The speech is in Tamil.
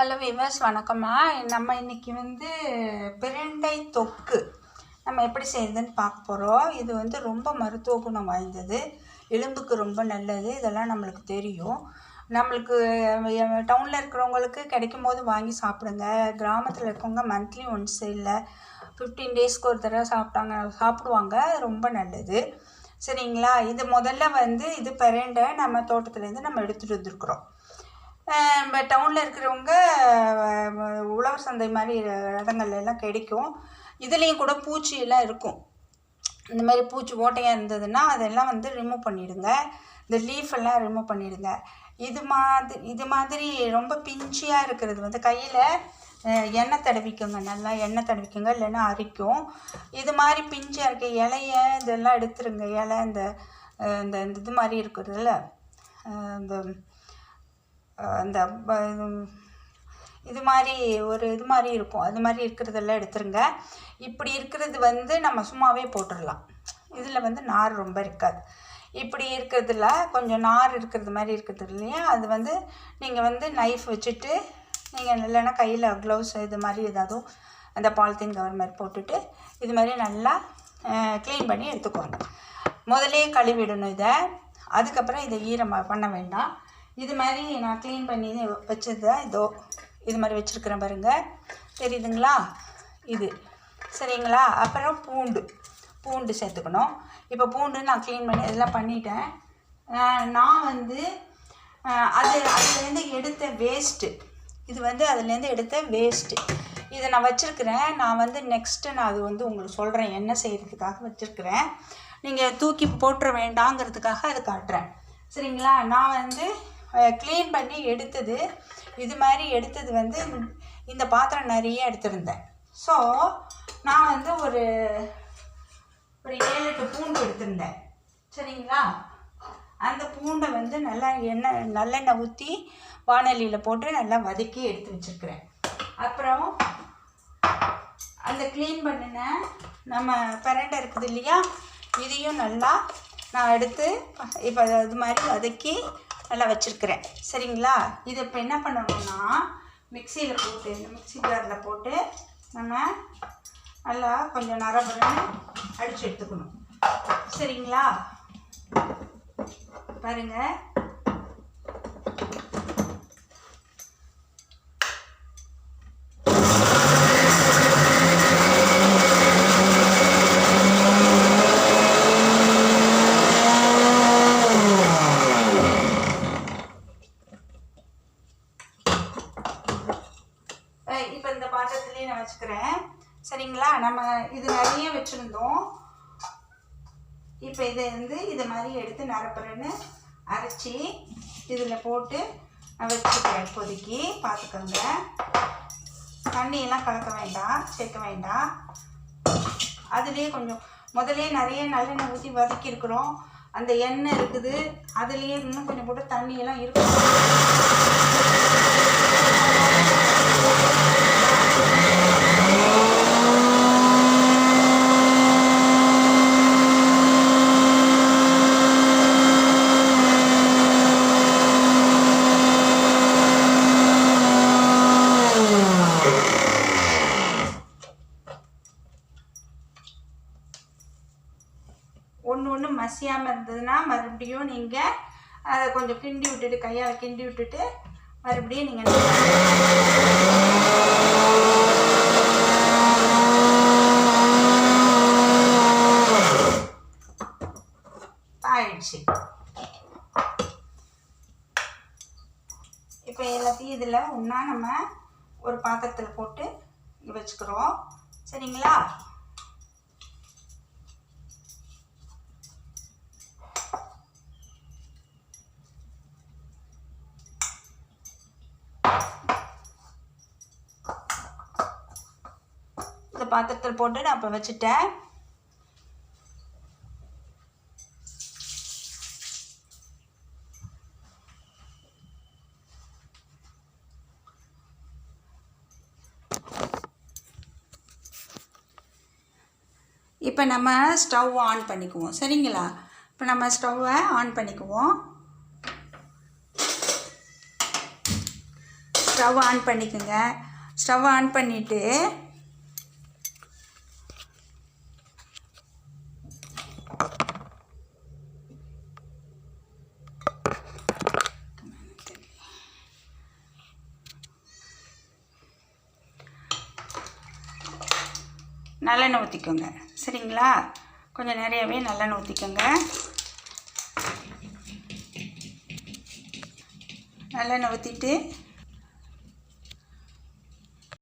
ஹலோ விவர்ஸ், வணக்கம்மா. நம்ம இன்றைக்கி பிரண்டை தொக்கு நம்ம எப்படி செய்யுதுன்னு பார்க்க போகிறோம். இது ரொம்ப மருத்துவ குணம் வாய்ந்தது, எலும்புக்கு ரொம்ப நல்லது. இதெல்லாம் நம்மளுக்கு தெரியும். நம்மளுக்கு டவுனில் இருக்கிறவங்களுக்கு கிடைக்கும் போது வாங்கி சாப்பிடுங்க. கிராமத்தில் இருக்கவங்க மந்த்லி ஒன்ஸ் இல்லை 15 டேஸ்க்கு ஒரு தடவை சாப்பிடுவாங்க. ரொம்ப நல்லது, சரிங்களா? இது முதல்ல இது பிரண்டை நம்ம தோட்டத்துலேருந்து நம்ம எடுத்துகிட்டு வந்துருக்குறோம். இப்போ டவுனில் இருக்கிறவங்க உழவர் சந்தை மாதிரி இடங்கள்லாம் கிடைக்கும். இதுலேயும் கூட பூச்சியெல்லாம் இருக்கும். இந்த மாதிரி பூச்சி ஓட்டையாக இருந்ததுன்னா அதெல்லாம் ரிமூவ் பண்ணிவிடுங்க. இந்த லீஃபெல்லாம் ரிமூவ் பண்ணிவிடுங்க. இது மாதிரி ரொம்ப பிஞ்சியாக இருக்கிறது கையில் எண்ணெய் தடவிக்குங்க. நல்லா எண்ணெய் தடவிக்குங்க, இல்லைன்னா அரிக்கும். இது மாதிரி பிஞ்சியாக இருக்க இலைய இதெல்லாம் எடுத்துருங்க. இலை இந்த இது மாதிரி இருக்கிறதுல அந்த இது மாதிரி ஒரு இது மாதிரி இருக்கும். அது மாதிரி இருக்கிறதெல்லாம் எடுத்துருங்க. இப்படி இருக்கிறது நம்ம சும்மாவே போட்டுடலாம். இதில் நார் ரொம்ப இருக்காது. இப்படி இருக்கிறதுல கொஞ்சம் நார் இருக்கிறது மாதிரி இருக்கிறது இல்லையா, அது நீங்கள் நைஃப் வச்சுட்டு நீங்கள் இல்லைன்னா கையில் க்ளவுஸ் இது மாதிரி ஏதாவது அந்த பாலித்தீன் கவர் மாதிரி போட்டுட்டு இது மாதிரி நல்லா க்ளீன் பண்ணி எடுத்துக்குவாங்க. முதலே கழுவிடணும் இதை. அதுக்கப்புறம் இதை ஈரம் பண்ண வேண்டாம். இது மாதிரி நான் க்ளீன் பண்ணி வச்சது இதோ இது மாதிரி வச்சுருக்கிறேன் பாருங்கள், தெரியுதுங்களா? இது சரிங்களா? அப்புறம் பூண்டு சேர்த்துக்கணும். இப்போ பூண்டு நான் க்ளீன் பண்ணி இதெல்லாம் பண்ணிட்டேன். நான் அதுலேருந்து எடுத்த வேஸ்ட்டு, இது அதுலேருந்து எடுத்த வேஸ்ட்டு இதை நான் வச்சுருக்கிறேன். நான் நெக்ஸ்ட்டு நான் அது உங்களுக்கு சொல்கிறேன் என்ன செய்கிறதுக்காக வச்சுருக்கிறேன். நீங்கள் தூக்கி போட்டுற வேண்டாங்கிறதுக்காக அது காட்டுறேன், சரிங்களா? நான் க்ளீன் பண்ணி எடுத்தது இது மாதிரி எடுத்தது இந்த பாத்திரம் நிறைய எடுத்திருந்தேன். ஸோ நான் ஒரு 7-8 பூண்டு எடுத்திருந்தேன், சரிங்களா? அந்த பூண்டை நல்லா நல்லெண்ணெய் ஊற்றி வானலியில் போட்டு நல்லா வதக்கி எடுத்து வச்சுருக்கிறேன். அப்புறம் அந்த க்ளீன் பண்ணின நம்ம பிரண்டை இருக்குது இல்லையா, இதையும் நல்லா நான் எடுத்து இப்போ அது மாதிரி வதக்கி நல்லா வச்சுருக்கிறேன், சரிங்களா? இது இப்போ என்ன பண்ணணும்னா மிக்சியில் போட்டு இந்த மிக்சி ஜாரில் போட்டு நம்ம நல்லா கொஞ்சம் நரபரன்னு அடித்து எடுத்துக்கணும், சரிங்களா? பாருங்கள், இப்போ இந்த பாத்திரத்துலேயே நான் வச்சுக்கிறேன், சரிங்களா? நம்ம இது நிறைய வச்சுருந்தோம். இப்போ இதை இது மாதிரி எடுத்து நரப்புறன்னு அரைச்சி இதில் போட்டு நான் வச்சுக்கிறேன். இப்போதைக்கு பார்த்துக்கோங்க, தண்ணியெல்லாம் கலக்க வேண்டாம், சேர்க்க வேண்டாம். அதுலேயே கொஞ்சம் முதலே நிறைய நல்லெண்ணெய் ஊற்றி வதக்கியிருக்கிறோம். அந்த எண்ணெய் இருக்குது, அதுலேயே இன்னும் கொஞ்சம் போட்டு தண்ணியெல்லாம் இருக்கும். ஒன்று மசியாமல் இருந்ததுன்னா மறுபடியும் நீங்கள் அதை கொஞ்சம் கிண்டி விட்டுட்டு கையால் கிண்டி விட்டுட்டு மறுபடியும் நீங்கள் ஆயிடுச்சு. இப்போ எல்லாத்தையும் இதில் ஒன்றா நம்ம ஒரு பாத்திரத்தில் போட்டு வச்சுக்கிறோம், சரிங்களா? இந்த பாத்திரத்தில் போட்டு நான் இப்போ வச்சுட்டேன். இப்போ நம்ம ஸ்டவ் ஆன் பண்ணிக்குவோம், சரிங்களா? இப்போ நம்ம ஸ்டவ்வை ஆன் பண்ணிக்குவோம். ஸ்டவ் ஆன் பண்ணிக்கோங்க. ஸ்டவ் ஆன் பண்ணிவிட்டு நல்லெண்ணெய் ஊற்றிக்கோங்க. சரிங்களா? கொஞ்சம் நிறையவே நல்லெண்ணெய் ஊற்றிக்கோங்க. நல்லெண்ணெய் ஊற்றிட்டு